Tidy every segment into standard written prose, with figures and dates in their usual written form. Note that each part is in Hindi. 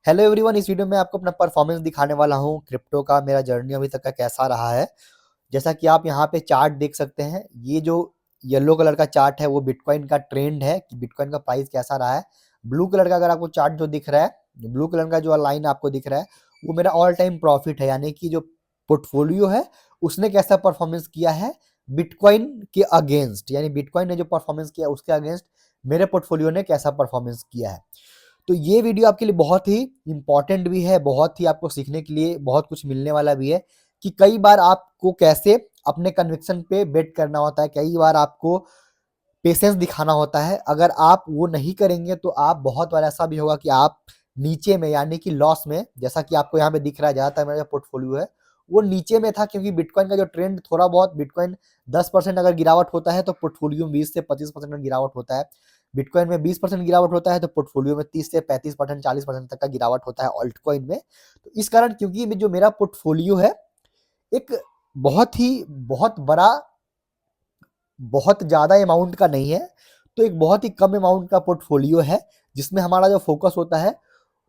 हेलो एवरीवन, इस वीडियो में आपको अपना परफॉर्मेंस दिखाने वाला हूँ क्रिप्टो का। मेरा जर्नी अभी तक का कैसा रहा है। जैसा कि आप यहाँ पे चार्ट देख सकते हैं, ये जो येलो कलर का चार्ट है वो बिटकॉइन का ट्रेंड है कि बिटकॉइन का प्राइस कैसा रहा है। ब्लू कलर का अगर आपको चार्ट जो दिख रहा है, ब्लू कलर का जो लाइन आपको दिख रहा है, वो मेरा ऑल टाइम प्रॉफिट है, यानी कि जो पोर्टफोलियो है उसने कैसा परफॉर्मेंस किया है बिटकॉइन के अगेंस्ट, यानी बिटकॉइन ने जो परफॉर्मेंस किया उसके अगेंस्ट मेरे पोर्टफोलियो ने कैसा परफॉर्मेंस किया है। तो ये वीडियो आपके लिए बहुत ही इंपॉर्टेंट भी है, बहुत ही आपको सीखने के लिए बहुत कुछ मिलने वाला भी है कि कई बार आपको कैसे अपने कन्विक्शन पे बेट करना होता है, कई बार आपको पेशेंस दिखाना होता है। अगर आप वो नहीं करेंगे तो आप बहुत बार ऐसा भी होगा कि आप नीचे में, यानी कि लॉस में, जैसा कि आपको यहाँ पे दिख रहा है ज़्यादातर मेरा जो पोर्टफोलियो है वो नीचे में था, क्योंकि बिटकॉइन का जो ट्रेंड थोड़ा बहुत, बिटकॉइन 10% अगर गिरावट होता है तो पोर्टफोलियो में 20 से 25% का गिरावट होता है। बिटकॉइन में 20% गिरावट होता है तो पोर्टफोलियो में 30 से 35%, 40% तक का गिरावट होता है ऑल्ट कॉइन में। तो इस कारण, क्योंकि जो मेरा पोर्टफोलियो है एक बहुत बड़ा, बहुत ज़्यादा अमाउंट का नहीं है, तो एक बहुत ही कम अमाउंट का पोर्टफोलियो है जिसमें हमारा जो फोकस होता है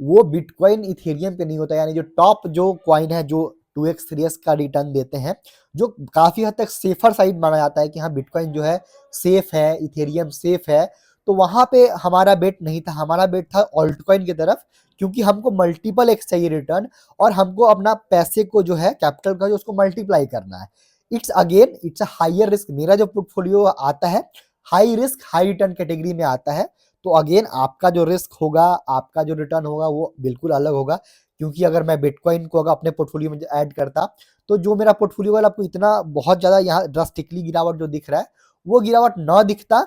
वो बिटकॉइन इथेरियम पे नहीं होता, यानी जो टॉप जो कॉइन है जो 2x 3x का रिटर्न देते हैं, जो काफ़ी हद तक सेफर साइड माना जाता है कि हाँ बिटकॉइन जो है सेफ है, इथेरियम सेफ है। तो वहाँ पे हमारा बेट नहीं था, हमारा बेट था ऑल्ट कॉइन की तरफ, क्योंकि हमको मल्टीपल एक्स चाहिए रिटर्न, और हमको अपना पैसे को जो है कैपिटल का जो उसको मल्टीप्लाई करना है। It's a higher risk. मेरा जो पोर्टफोलियो आता है high risk high return category में आता है। तो अगेन आपका जो रिस्क होगा, आपका जो रिटर्न होगा वो बिल्कुल अलग होगा, क्योंकि अगर मैं बिटकॉइन को अगर अपने पोर्टफोलियो में ऐड करता तो जो मेरा पोर्टफोलियो वाला आपको इतना बहुत ज़्यादा यहाँ ड्रास्टिकली गिरावट जो दिख रहा है वो गिरावट ना दिखता।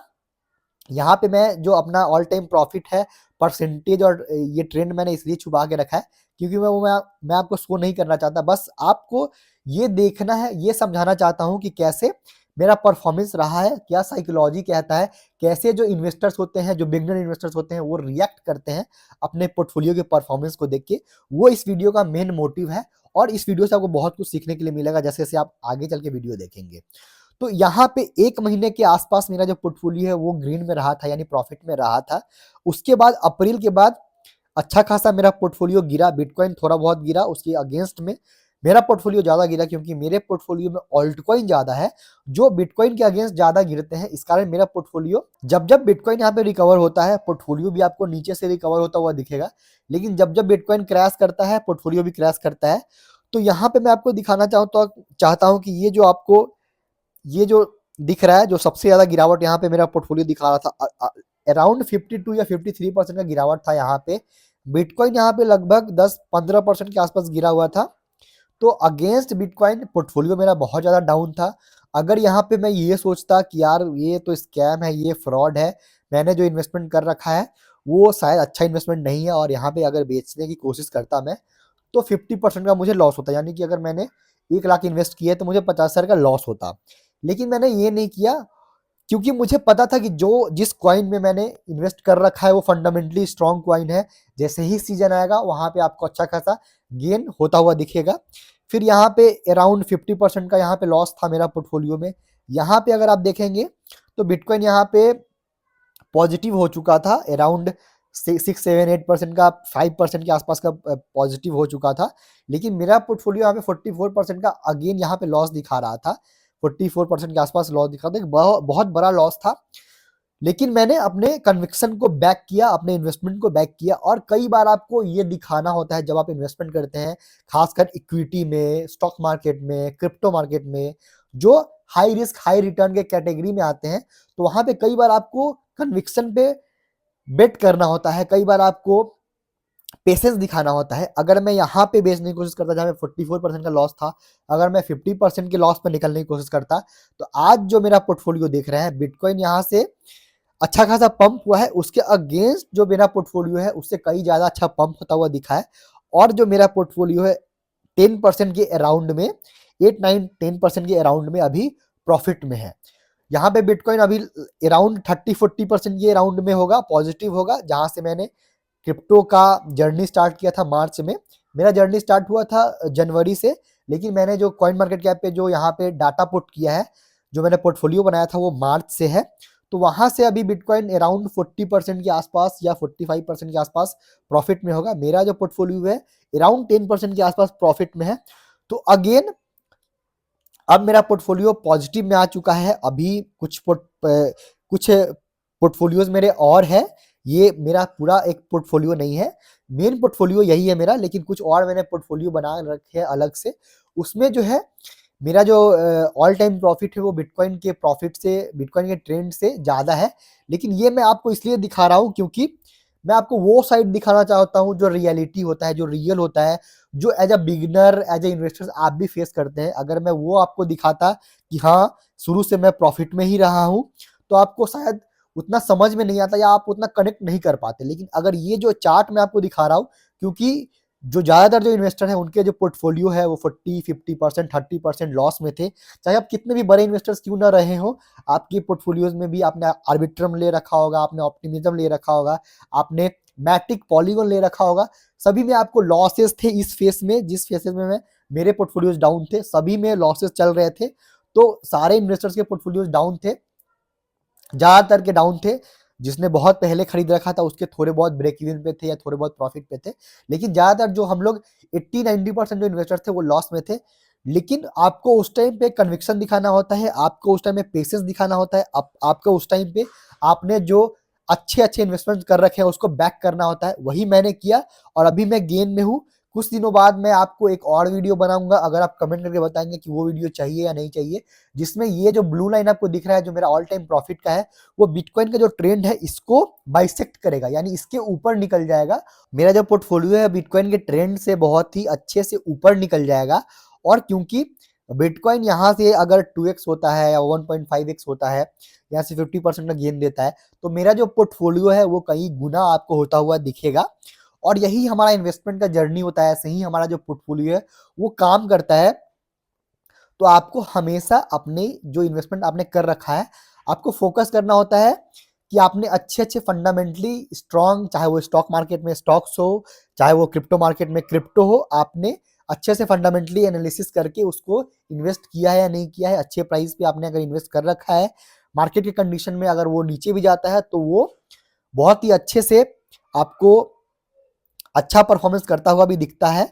यहाँ पे मैं जो अपना ऑल टाइम प्रॉफिट है परसेंटेज और ये ट्रेंड मैंने इसलिए छुपा के रखा है क्योंकि मैं आपको शो नहीं करना चाहता। बस आपको ये देखना है, ये समझाना चाहता हूँ कि कैसे मेरा परफॉर्मेंस रहा है, क्या साइकोलॉजी कहता है, कैसे जो इन्वेस्टर्स होते हैं, जो बिगनर इन्वेस्टर्स होते हैं वो रिएक्ट करते हैं अपने पोर्टफोलियो के परफॉर्मेंस को देख के। वो इस वीडियो का मेन मोटिव है, और इस वीडियो से आपको बहुत कुछ सीखने के लिए मिलेगा जैसे जैसे आप आगे चल के वीडियो देखेंगे। तो यहाँ पे 1 महीने के आसपास मेरा जो पोर्टफोलियो है वो ग्रीन में रहा था, यानी प्रॉफिट में रहा था। उसके बाद अप्रैल के बाद अच्छा खासा मेरा पोर्टफोलियो गिरा, बिटकॉइन थोड़ा बहुत गिरा, उसके अगेंस्ट में मेरा पोर्टफोलियो ज़्यादा गिरा, क्योंकि मेरे पोर्टफोलियो में ऑल्ट कॉइन ज़्यादा है जो बिटकॉइन के अगेंस्ट ज़्यादा गिरते हैं। इस कारण मेरा पोर्टफोलियो, जब जब बिटकॉइन यहाँ पे रिकवर होता है पोर्टफोलियो भी आपको नीचे से रिकवर होता हुआ दिखेगा, लेकिन जब जब बिटकॉइन क्रैश करता है पोर्टफोलियो भी क्रैश करता है। तो यहाँ पे मैं आपको दिखाना चाहता हूँ कि ये जो आपको ये जो दिख रहा है, जो सबसे ज़्यादा गिरावट यहाँ पे मेरा पोर्टफोलियो दिखा रहा था, अराउंड 52 या 53% का गिरावट था यहाँ पे। बिटकॉइन यहाँ पे लगभग 10-15% के आसपास गिरा हुआ था। तो अगेंस्ट बिटकॉइन पोर्टफोलियो मेरा बहुत ज़्यादा डाउन था। अगर यहाँ पे मैं ये सोचता कि यार ये तो स्कैम है, ये फ्रॉड है, मैंने जो इन्वेस्टमेंट कर रखा है वो शायद अच्छा इन्वेस्टमेंट नहीं है, और यहाँ पे अगर बेचने की कोशिश करता मैं, तो 50% का मुझे लॉस होता, यानी कि अगर मैंने 1 लाख इन्वेस्ट किया तो मुझे 50,000 का लॉस होता। लेकिन मैंने ये नहीं किया, क्योंकि मुझे पता था कि जो जिस कॉइन में मैंने इन्वेस्ट कर रखा है वो फंडामेंटली स्ट्रॉन्ग कॉइन है। जैसे ही सीजन आएगा वहाँ पे आपको अच्छा खासा गेन होता हुआ दिखेगा। फिर यहाँ पे अराउंड 50% का यहाँ पे लॉस था मेरा पोर्टफोलियो में। यहाँ पे अगर आप देखेंगे तो बिटकॉइन यहाँ पे पॉजिटिव हो चुका था, अराउंड 6-7-8% का, 5% के आसपास का पॉजिटिव हो चुका था। लेकिन मेरा पोर्टफोलियो यहाँ पे 44% का अगेन यहाँ पे लॉस दिखा रहा था, 44% के आसपास लॉस दिखा था, एक बहुत बड़ा लॉस था। लेकिन मैंने अपने कन्विक्शन को बैक किया, अपने इन्वेस्टमेंट को बैक किया। और कई बार आपको ये दिखाना होता है जब आप इन्वेस्टमेंट करते हैं, खासकर इक्विटी में, स्टॉक मार्केट में, क्रिप्टो मार्केट में, जो हाई रिस्क हाई रिटर्न के कैटेगरी में आते हैं, तो वहां पे कई बार आपको कन्विक्शन पे बेट करना होता है, कई बार आपको पेशेंस दिखाना होता है। अगर मैं यहाँ पे बेचने की कोशिश करता जहाँ पे 44% का लॉस था, अगर मैं 50% के लॉस पे निकलने की कोशिश करता, तो आज जो मेरा पोर्टफोलियो देख रहे हैं, बिटकॉइन यहाँ से अच्छा खासा पंप हुआ है, उसके अगेंस्ट जो मेरा पोर्टफोलियो है उससे कई ज़्यादा अच्छा पंप होता हुआ दिखा है। और जो मेरा पोर्टफोलियो है 10% के अराउंड में, 8-9-10% के अराउंड में अभी प्रॉफिट में है। यहाँ पे बिटकॉइन अभी अराउंड 30-40% के अराउंड में होगा, पॉजिटिव होगा। जहाँ से मैंने क्रिप्टो का जर्नी स्टार्ट किया था मार्च में, मेरा जर्नी स्टार्ट हुआ था जनवरी से, लेकिन मैंने जो कॉइन मार्केट कैप पे जो यहाँ पे डाटा पुट किया है, जो मैंने पोर्टफोलियो बनाया था वो मार्च से है। तो वहां से अभी बिटकॉइन अराउंड 40% के आसपास या 45% के आसपास प्रॉफिट में होगा। मेरा जो पोर्टफोलियो है अराउंड 10% के आसपास प्रॉफिट में है। तो अगेन अब मेरा पोर्टफोलियो पॉजिटिव में आ चुका है। अभी कुछ पोर्टफोलियोज मेरे और है, ये मेरा पूरा एक पोर्टफोलियो नहीं है, मेन पोर्टफोलियो यही है मेरा, लेकिन कुछ और मैंने पोर्टफोलियो बना रखे हैं अलग से। उसमें जो है मेरा जो ऑल टाइम प्रॉफिट है वो बिटकॉइन के प्रॉफिट से, बिटकॉइन के ट्रेंड से ज़्यादा है। लेकिन ये मैं आपको इसलिए दिखा रहा हूँ क्योंकि मैं आपको वो साइड दिखाना चाहता हूँ जो रियलिटी होता है, जो रियल होता है, जो as a beginner, as a investors आप भी फेस करते हैं। अगर मैं वो आपको दिखाता कि हाँ शुरू से मैं प्रॉफिट में ही रहा हूँ, तो आपको शायद उतना समझ में नहीं आता या आप उतना कनेक्ट नहीं कर पाते। लेकिन अगर ये जो चार्ट मैं आपको दिखा रहा हूँ, क्योंकि जो ज़्यादातर जो इन्वेस्टर हैं उनके जो पोर्टफोलियो है वो 40-50%, 30% लॉस में थे। चाहे आप कितने भी बड़े इन्वेस्टर्स क्यों ना रहे हो, आपके पोर्टफोलियोज में भी आपने आर्बिट्रम ले रखा होगा, आपने ऑप्टिमिज्म ले रखा होगा, आपने मैटिक, पॉलीगॉन ले रखा होगा, सभी में आपको लॉसेस थे इस फेस में। जिस फेसेस में मेरे पोर्टफोलियोज डाउन थे, सभी में लॉसेस चल रहे थे। तो सारे इन्वेस्टर्स के पोर्टफोलियोज डाउन थे, ज़्यादातर के डाउन थे। जिसने बहुत पहले खरीद रखा था उसके थोड़े बहुत ब्रेक इवन पे थे या थोड़े बहुत प्रॉफिट पे थे। लेकिन ज़्यादातर जो हम लोग 80-90% जो इन्वेस्टर्स थे वो लॉस में थे। लेकिन आपको उस टाइम पे कन्विक्शन दिखाना होता है, आपको उस टाइम पे पेशेंस दिखाना होता है, आपको उस टाइम पे आपने जो अच्छे इन्वेस्टमेंट कर रखे हैं उसको बैक करना होता है। वही मैंने किया और अभी मैं गेन में हूँ। कुछ दिनों बाद मैं आपको एक और वीडियो बनाऊंगा, अगर आप कमेंट करके बताएंगे कि वो वीडियो चाहिए या नहीं चाहिए, जिसमें ये जो ब्लू लाइन आपको दिख रहा है जो मेरा ऑल टाइम प्रॉफिट का है, वो बिटकॉइन का जो ट्रेंड है इसको बाइसेक्ट करेगा, यानी इसके ऊपर निकल जाएगा। मेरा जो पोर्टफोलियो है बिटकॉइन के ट्रेंड से बहुत ही अच्छे से ऊपर निकल जाएगा। और क्योंकि बिटकॉइन यहाँ से अगर 2x होता है या 1.5x होता है, यहाँ से 50% का गेन देता है, तो मेरा जो पोर्टफोलियो है वो कई गुना आपको होता हुआ दिखेगा। और यही हमारा इन्वेस्टमेंट का जर्नी होता है, ऐसे ही हमारा जो पोर्टफोलियो है वो काम करता है। तो आपको हमेशा अपने जो इन्वेस्टमेंट आपने कर रखा है, आपको फोकस करना होता है कि आपने अच्छे फंडामेंटली स्ट्रॉन्ग, चाहे वो स्टॉक मार्केट में स्टॉक्स हो, चाहे वो क्रिप्टो मार्केट में क्रिप्टो हो, आपने अच्छे से फंडामेंटली एनालिसिस करके उसको इन्वेस्ट किया है या नहीं किया है। अच्छे प्राइस पे आपने अगर इन्वेस्ट कर रखा है, मार्केट के कंडीशन में अगर वो नीचे भी जाता है तो वो बहुत ही अच्छे से आपको अच्छा परफॉर्मेंस करता हुआ भी दिखता है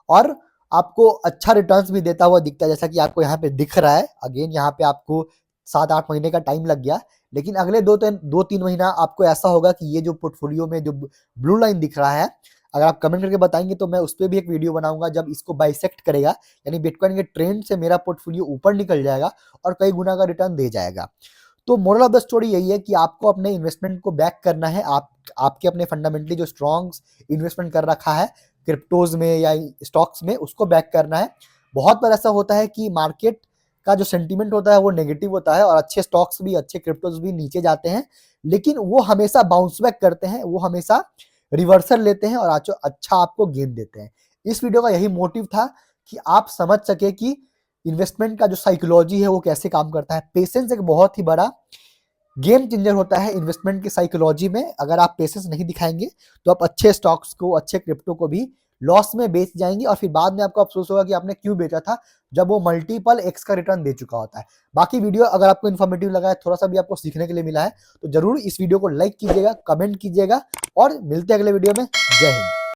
और आपको अच्छा रिटर्न्स भी देता हुआ दिखता है, जैसा कि आपको यहाँ पे दिख रहा है। अगेन यहाँ पे आपको 7-8 महीने का टाइम लग गया, लेकिन अगले 2-3 महीना आपको ऐसा होगा कि ये जो पोर्टफोलियो में जो ब्लू लाइन दिख रहा है, अगर आप कमेंट करके बताएंगे तो मैं उस पर भी एक वीडियो बनाऊंगा जब इसको बाइसेक्ट करेगा, यानी बिटकॉइन के ट्रेंड से मेरा पोर्टफोलियो ऊपर निकल जाएगा और कई गुना का रिटर्न दे जाएगा। तो मोरल ऑफ द स्टोरी यही है कि आपको अपने इन्वेस्टमेंट को बैक करना है। आपके अपने फंडामेंटली जो स्ट्रॉन्ग इन्वेस्टमेंट कर रखा है क्रिप्टोज में या स्टॉक्स में, उसको बैक करना है। बहुत बार ऐसा होता है कि मार्केट का जो सेंटीमेंट होता है वो नेगेटिव होता है और अच्छे स्टॉक्स भी, अच्छे क्रिप्टोज भी नीचे जाते हैं, लेकिन वो हमेशा बाउंस बैक करते हैं, वो हमेशा रिवर्सल लेते हैं और अच्छा आपको गेन देते हैं। इस वीडियो का यही मोटिव था कि आप समझ सके कि इन्वेस्टमेंट का जो साइकोलॉजी है वो कैसे काम करता है। पेशेंस एक बहुत ही बड़ा गेम चेंजर होता है इन्वेस्टमेंट की साइकोलॉजी में। अगर आप पेशेंस नहीं दिखाएंगे तो आप अच्छे स्टॉक्स को, अच्छे क्रिप्टो को भी लॉस में बेच जाएंगे और फिर बाद में आपको अफसोस होगा कि आपने क्यों बेचा था, जब वो मल्टीपल एक्स का रिटर्न दे चुका होता है। बाकी वीडियो अगर आपको इन्फॉर्मेटिव लगा है, थोड़ा सा भी आपको सीखने के लिए मिला है, तो जरूर इस वीडियो को लाइक कीजिएगा, कमेंट कीजिएगा और मिलते हैं अगले वीडियो में। जय हिंद।